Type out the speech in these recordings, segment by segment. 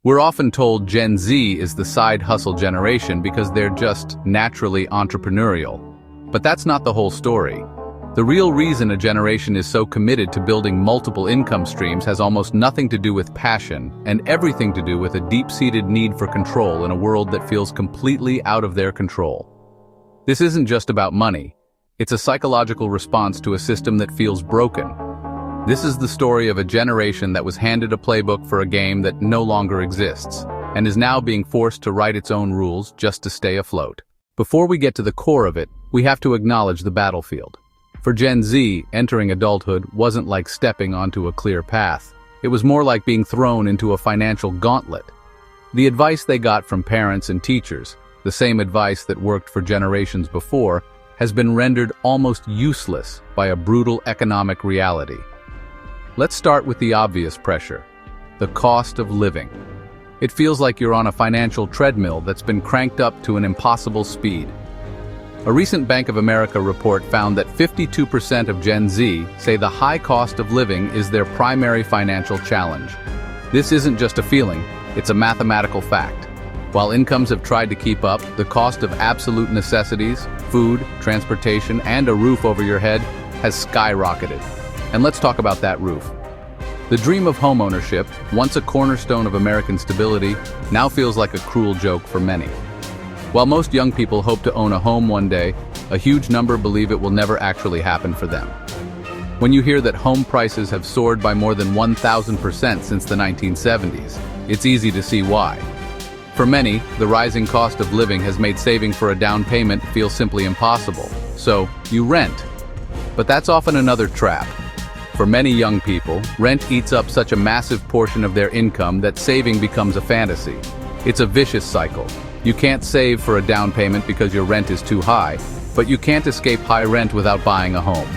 We're often told Gen Z is the side hustle generation because they're just naturally entrepreneurial. But that's not the whole story. The real reason a generation is so committed to building multiple income streams has almost nothing to do with passion and everything to do with a deep-seated need for control in a world that feels completely out of their control. This isn't just about money. It's a psychological response to a system that feels broken. This is the story of a generation that was handed a playbook for a game that no longer exists, and is now being forced to write its own rules just to stay afloat. Before we get to the core of it, we have to acknowledge the battlefield. For Gen Z, entering adulthood wasn't like stepping onto a clear path. It was more like being thrown into a financial gauntlet. The advice they got from parents and teachers, the same advice that worked for generations before, has been rendered almost useless by a brutal economic reality. Let's start with the obvious pressure: the cost of living. It feels like you're on a financial treadmill that's been cranked up to an impossible speed. A recent Bank of America report found that 52% of Gen Z say the high cost of living is their primary financial challenge. This isn't just a feeling, it's a mathematical fact. While incomes have tried to keep up, the cost of absolute necessities, food, transportation, and a roof over your head has skyrocketed. And let's talk about that roof. The dream of homeownership, once a cornerstone of American stability, now feels like a cruel joke for many. While most young people hope to own a home one day, a huge number believe it will never actually happen for them. When you hear that home prices have soared by more than 1,000% since the 1970s, it's easy to see why. For many, the rising cost of living has made saving for a down payment feel simply impossible. So, you rent. But that's often another trap. For many young people, rent eats up such a massive portion of their income that saving becomes a fantasy. It's a vicious cycle. You can't save for a down payment because your rent is too high, but you can't escape high rent without buying a home.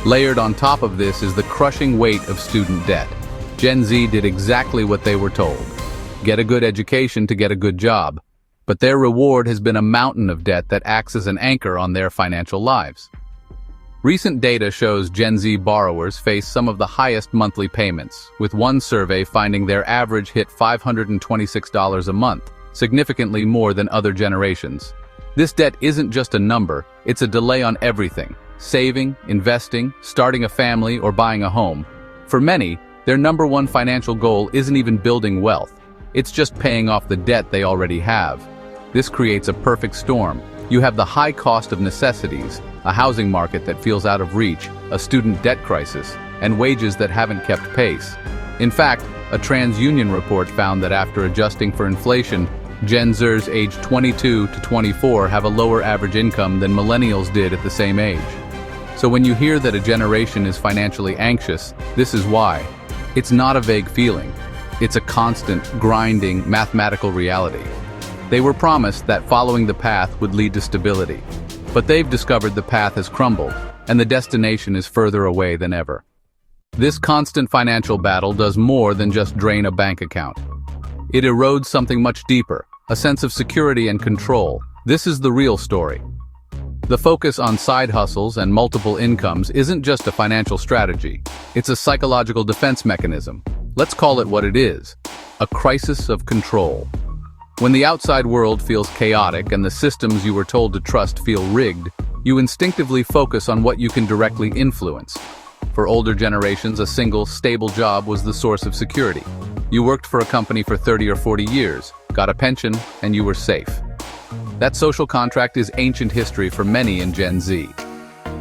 Layered on top of this is the crushing weight of student debt. Gen Z did exactly what they were told: get a good education to get a good job. But their reward has been a mountain of debt that acts as an anchor on their financial lives. Recent data shows Gen Z borrowers face some of the highest monthly payments, with one survey finding their average hit $526 a month, significantly more than other generations. This debt isn't just a number, it's a delay on everything: saving, investing, starting a family, or buying a home. For many, their number one financial goal isn't even building wealth, it's just paying off the debt they already have. This creates a perfect storm. You have the high cost of necessities, a housing market that feels out of reach, a student debt crisis, and wages that haven't kept pace. In fact, a TransUnion report found that after adjusting for inflation, Gen Zers aged 22 to 24 have a lower average income than millennials did at the same age. So when you hear that a generation is financially anxious, this is why. It's not a vague feeling. It's a constant, grinding, mathematical reality. They were promised that following the path would lead to stability. But they've discovered the path has crumbled, and the destination is further away than ever. This constant financial battle does more than just drain a bank account. It erodes something much deeper, a sense of security and control. This is the real story. The focus on side hustles and multiple incomes isn't just a financial strategy. It's a psychological defense mechanism. Let's call it what it is: a crisis of control. When the outside world feels chaotic and the systems you were told to trust feel rigged, you instinctively focus on what you can directly influence. For older generations, a single, stable job was the source of security. You worked for a company for 30 or 40 years, got a pension, and you were safe. That social contract is ancient history for many in Gen Z.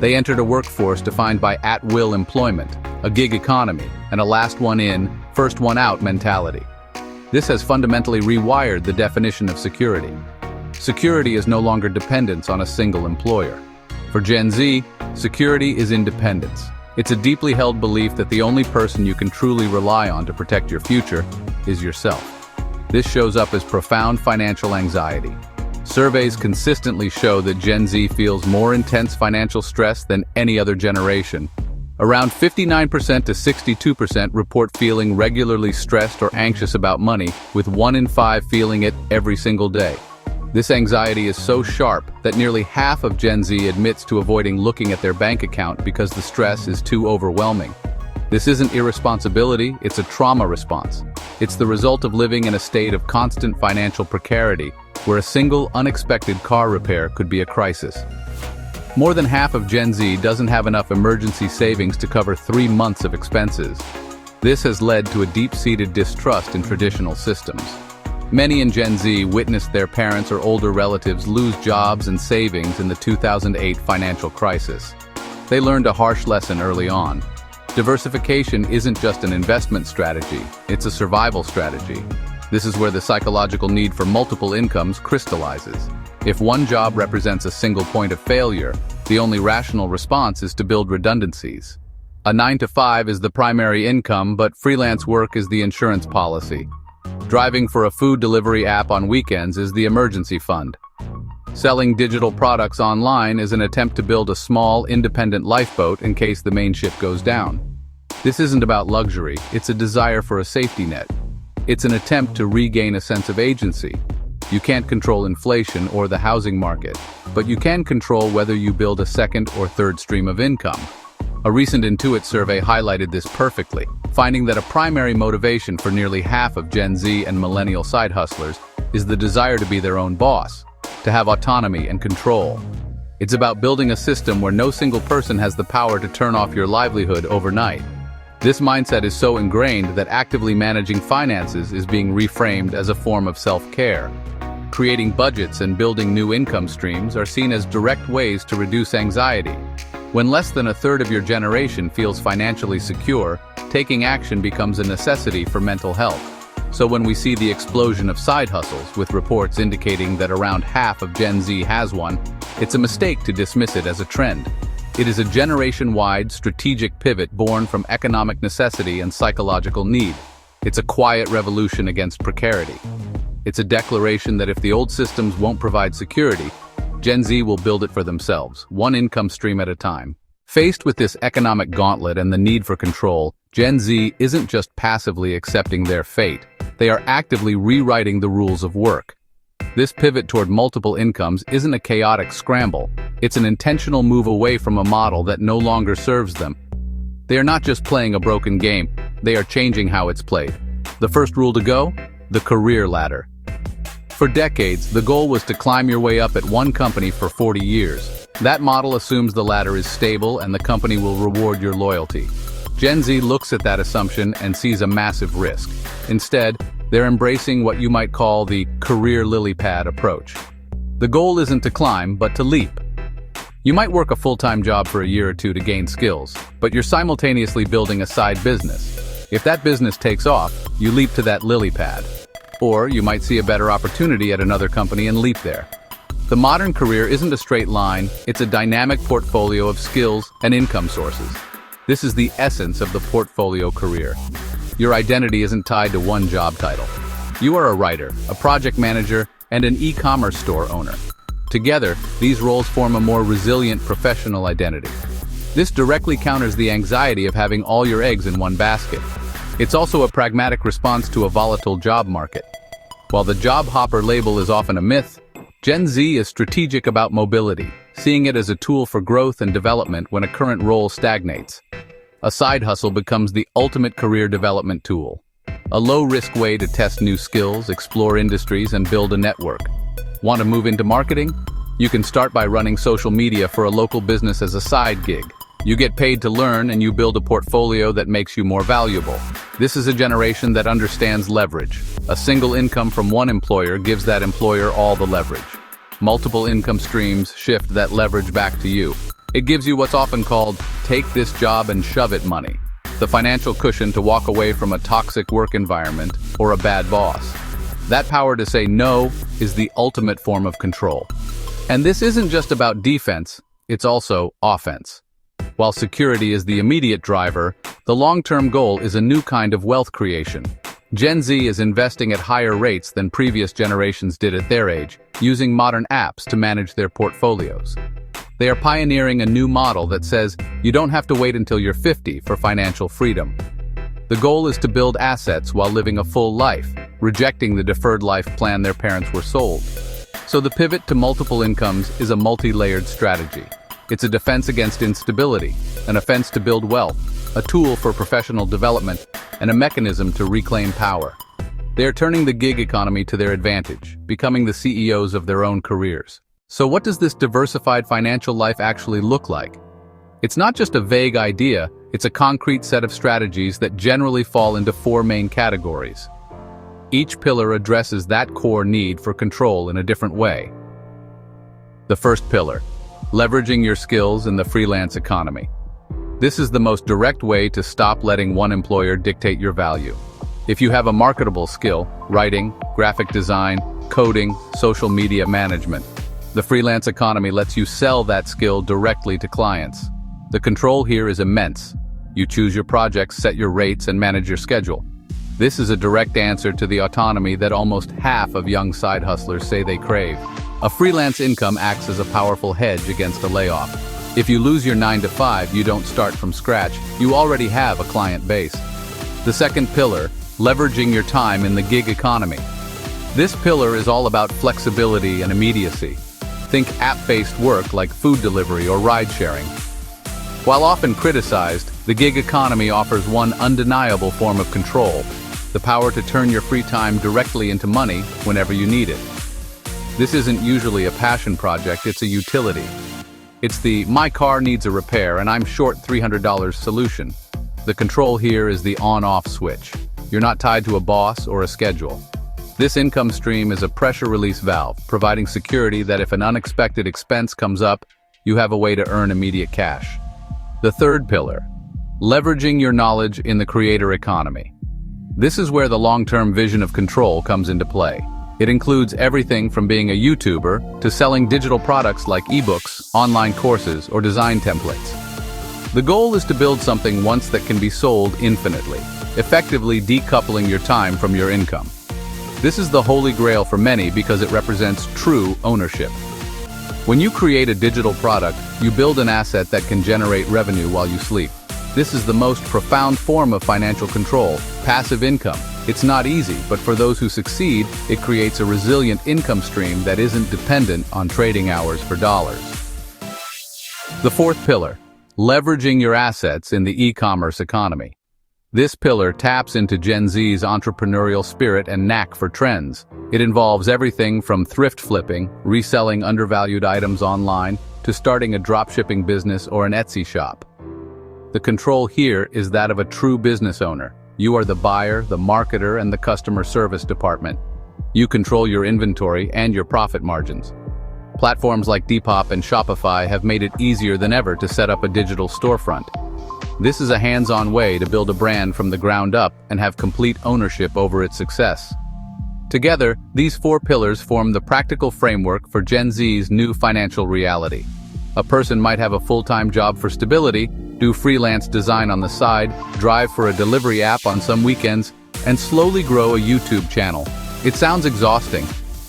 They entered a workforce defined by at-will employment, a gig economy, and a last one in, first one out mentality. This has fundamentally rewired the definition of security. Security is no longer dependence on a single employer. For Gen Z, security is independence. It's a deeply held belief that the only person you can truly rely on to protect your future is yourself. This shows up as profound financial anxiety. Surveys consistently show that Gen Z feels more intense financial stress than any other generation. Around 59% to 62% report feeling regularly stressed or anxious about money, with 1 in 5 feeling it every single day. This anxiety is so sharp that nearly half of Gen Z admits to avoiding looking at their bank account because the stress is too overwhelming. This isn't irresponsibility, it's a trauma response. It's the result of living in a state of constant financial precarity, where a single unexpected car repair could be a crisis. More than half of Gen Z doesn't have enough emergency savings to cover 3 months of expenses. This has led to a deep-seated distrust in traditional systems. Many in Gen Z witnessed their parents or older relatives lose jobs and savings in the 2008 financial crisis. They learned a harsh lesson early on. Diversification isn't just an investment strategy, it's a survival strategy. This is where the psychological need for multiple incomes crystallizes. If one job represents a single point of failure, the only rational response is to build redundancies. A 9-to-5 is the primary income, but freelance work is the insurance policy. Driving for a food delivery app on weekends is the emergency fund. Selling digital products online is an attempt to build a small, independent lifeboat in case the main ship goes down. This isn't about luxury, it's a desire for a safety net. It's an attempt to regain a sense of agency. You can't control inflation or the housing market, but you can control whether you build a second or third stream of income. A recent Intuit survey highlighted this perfectly, finding that a primary motivation for nearly half of Gen Z and millennial side hustlers is the desire to be their own boss, to have autonomy and control. It's about building a system where no single person has the power to turn off your livelihood overnight. This mindset is so ingrained that actively managing finances is being reframed as a form of self-care. Creating budgets and building new income streams are seen as direct ways to reduce anxiety. When less than a third of your generation feels financially secure, taking action becomes a necessity for mental health. So when we see the explosion of side hustles, with reports indicating that around half of Gen Z has one, it's a mistake to dismiss it as a trend. It is a generation-wide strategic pivot born from economic necessity and psychological need. It's a quiet revolution against precarity. It's a declaration that if the old systems won't provide security, Gen Z will build it for themselves, one income stream at a time. Faced with this economic gauntlet and the need for control, Gen Z isn't just passively accepting their fate, they are actively rewriting the rules of work. This pivot toward multiple incomes isn't a chaotic scramble, it's an intentional move away from a model that no longer serves them. They are not just playing a broken game, they are changing how it's played. The first rule to go? The career ladder. For decades, the goal was to climb your way up at one company for 40 years. That model assumes the ladder is stable and the company will reward your loyalty. Gen Z looks at that assumption and sees a massive risk. Instead, they're embracing what you might call the career lily pad approach. The goal isn't to climb, but to leap. You might work a full-time job for a year or two to gain skills, but you're simultaneously building a side business. If that business takes off, you leap to that lily pad. Or you might see a better opportunity at another company and leap there. The modern career isn't a straight line, it's a dynamic portfolio of skills and income sources. This is the essence of the portfolio career. Your identity isn't tied to one job title. You are a writer, a project manager, and an e-commerce store owner. Together, these roles form a more resilient professional identity. This directly counters the anxiety of having all your eggs in one basket. It's also a pragmatic response to a volatile job market. While the job hopper label is often a myth, Gen Z is strategic about mobility, seeing it as a tool for growth and development when a current role stagnates. A side hustle becomes the ultimate career development tool. A low-risk way to test new skills, explore industries, and build a network. Want to move into marketing? You can start by running social media for a local business as a side gig. You get paid to learn and you build a portfolio that makes you more valuable. This is a generation that understands leverage. A single income from one employer gives that employer all the leverage. Multiple income streams shift that leverage back to you. It gives you what's often called, take this job and shove it money. The financial cushion to walk away from a toxic work environment or a bad boss. That power to say no is the ultimate form of control. And this isn't just about defense, it's also offense. While security is the immediate driver, the long-term goal is a new kind of wealth creation. Gen Z is investing at higher rates than previous generations did at their age, using modern apps to manage their portfolios. They are pioneering a new model that says you don't have to wait until you're 50 for financial freedom. The goal is to build assets while living a full life, rejecting the deferred life plan their parents were sold. So the pivot to multiple incomes is a multi-layered strategy. It's a defense against instability, an offense to build wealth, a tool for professional development, and a mechanism to reclaim power. They are turning the gig economy to their advantage, becoming the CEOs of their own careers. So what does this diversified financial life actually look like? It's not just a vague idea, it's a concrete set of strategies that generally fall into four main categories. Each pillar addresses that core need for control in a different way. The first pillar, leveraging your skills in the freelance economy. This is the most direct way to stop letting one employer dictate your value. If you have a marketable skill, writing, graphic design, coding, social media management, the freelance economy lets you sell that skill directly to clients. The control here is immense. You choose your projects, set your rates, and manage your schedule. This is a direct answer to the autonomy that almost half of young side hustlers say they crave. A freelance income acts as a powerful hedge against a layoff. If you lose your 9-to-5, you don't start from scratch. You already have a client base. The second pillar, leveraging your time in the gig economy. This pillar is all about flexibility and immediacy. Think app-based work like food delivery or ride-sharing. While often criticized, the gig economy offers one undeniable form of control, the power to turn your free time directly into money whenever you need it. This isn't usually a passion project, it's a utility. It's the "my car needs a repair and I'm short $300" solution. The control here is the on-off switch. You're not tied to a boss or a schedule. This income stream is a pressure release valve, providing security that if an unexpected expense comes up, you have a way to earn immediate cash. The third pillar, leveraging your knowledge in the creator economy. This is where the long-term vision of control comes into play. It includes everything from being a YouTuber to selling digital products like ebooks, online courses, or design templates. The goal is to build something once that can be sold infinitely, effectively decoupling your time from your income. This is the holy grail for many because it represents true ownership. When you create a digital product, you build an asset that can generate revenue while you sleep. This is the most profound form of financial control, passive income. It's not easy, but for those who succeed, it creates a resilient income stream that isn't dependent on trading hours for dollars. The fourth pillar, leveraging your assets in the e-commerce economy. This pillar taps into Gen Z's entrepreneurial spirit and knack for trends. It involves everything from thrift flipping, reselling undervalued items online, to starting a dropshipping business or an Etsy shop. The control here is that of a true business owner. You are the buyer, the marketer, and the customer service department. You control your inventory and your profit margins. Platforms like Depop and Shopify have made it easier than ever to set up a digital storefront. This is a hands-on way to build a brand from the ground up and have complete ownership over its success. Together, these four pillars form the practical framework for Gen Z's new financial reality. A person might have a full-time job for stability, do freelance design on the side, drive for a delivery app on some weekends, and slowly grow a YouTube channel. It sounds exhausting,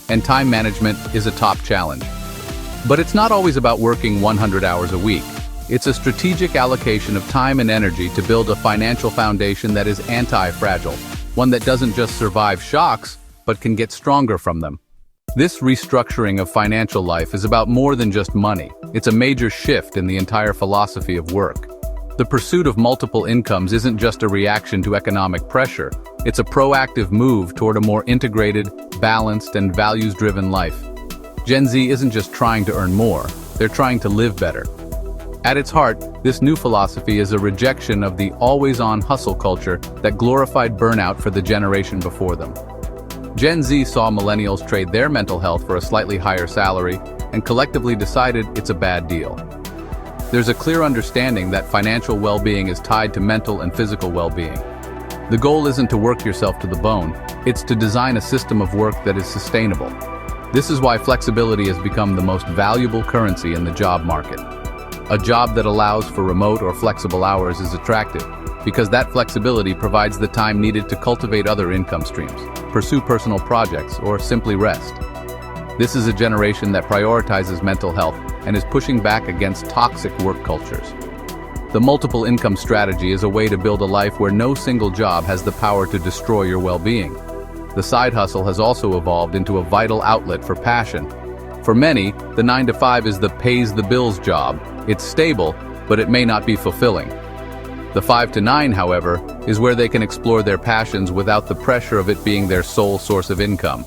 and time management is a top challenge. But it's not always about working 100 hours a week. It's a strategic allocation of time and energy to build a financial foundation that is anti-fragile, one that doesn't just survive shocks, but can get stronger from them. This restructuring of financial life is about more than just money. It's a major shift in the entire philosophy of work. The pursuit of multiple incomes isn't just a reaction to economic pressure. It's a proactive move toward a more integrated, balanced, and values-driven life. Gen Z isn't just trying to earn more, they're trying to live better. At its heart, this new philosophy is a rejection of the always-on hustle culture that glorified burnout for the generation before them. Gen Z saw millennials trade their mental health for a slightly higher salary and collectively decided it's a bad deal. There's a clear understanding that financial well-being is tied to mental and physical well-being. The goal isn't to work yourself to the bone, it's to design a system of work that is sustainable. This is why flexibility has become the most valuable currency in the job market. A job that allows for remote or flexible hours is attractive, because that flexibility provides the time needed to cultivate other income streams, pursue personal projects, or simply rest. This is a generation that prioritizes mental health and is pushing back against toxic work cultures. The multiple income strategy is a way to build a life where no single job has the power to destroy your well-being. The side hustle has also evolved into a vital outlet for passion. For many, the 9-to-5 is the pays-the-bills job. It's stable, but it may not be fulfilling. The 5 to 9, however, is where they can explore their passions without the pressure of it being their sole source of income.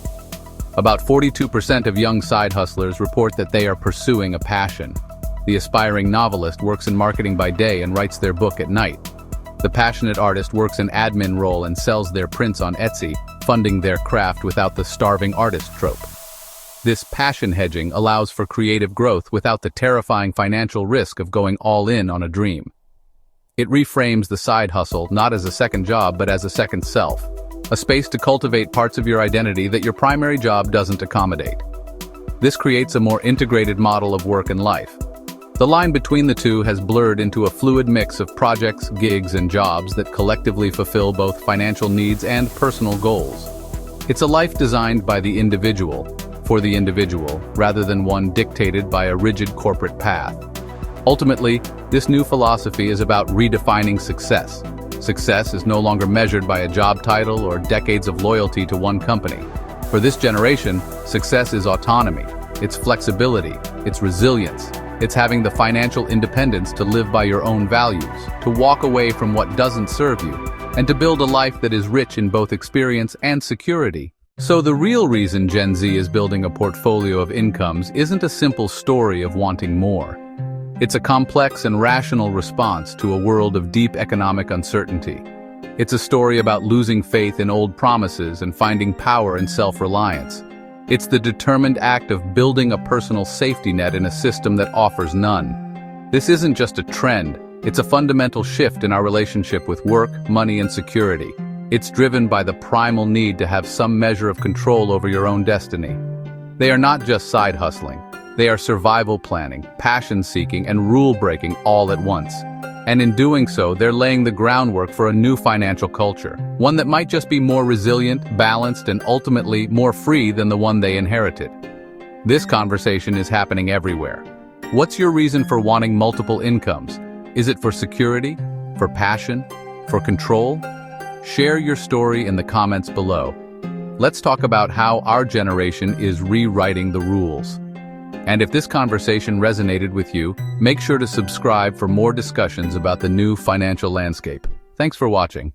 About 42% of young side hustlers report that they are pursuing a passion. The aspiring novelist works in marketing by day and writes their book at night. The passionate artist works an admin role and sells their prints on Etsy, funding their craft without the starving artist trope. This passion hedging allows for creative growth without the terrifying financial risk of going all in on a dream. It reframes the side hustle not as a second job but as a second self, a space to cultivate parts of your identity that your primary job doesn't accommodate. This creates a more integrated model of work and life. The line between the two has blurred into a fluid mix of projects, gigs, and jobs that collectively fulfill both financial needs and personal goals. It's a life designed by the individual, for the individual, rather than one dictated by a rigid corporate path. Ultimately, this new philosophy is about redefining success. Success is no longer measured by a job title or decades of loyalty to one company. For this generation, success is autonomy, it's flexibility, it's resilience. It's having the financial independence to live by your own values, to walk away from what doesn't serve you, and to build a life that is rich in both experience and security. So the real reason Gen Z is building a portfolio of incomes isn't a simple story of wanting more. It's a complex and rational response to a world of deep economic uncertainty. It's a story about losing faith in old promises and finding power in self-reliance. It's the determined act of building a personal safety net in a system that offers none. This isn't just a trend, it's a fundamental shift in our relationship with work, money, and security. It's driven by the primal need to have some measure of control over your own destiny. They are not just side hustling. They are survival planning, passion-seeking, and rule-breaking all at once. And in doing so, they're laying the groundwork for a new financial culture, one that might just be more resilient, balanced, and ultimately more free than the one they inherited. This conversation is happening everywhere. What's your reason for wanting multiple incomes? Is it for security? For passion? For control? Share your story in the comments below. Let's talk about how our generation is rewriting the rules. And if this conversation resonated with you, make sure to subscribe for more discussions about the new financial landscape. Thanks for watching.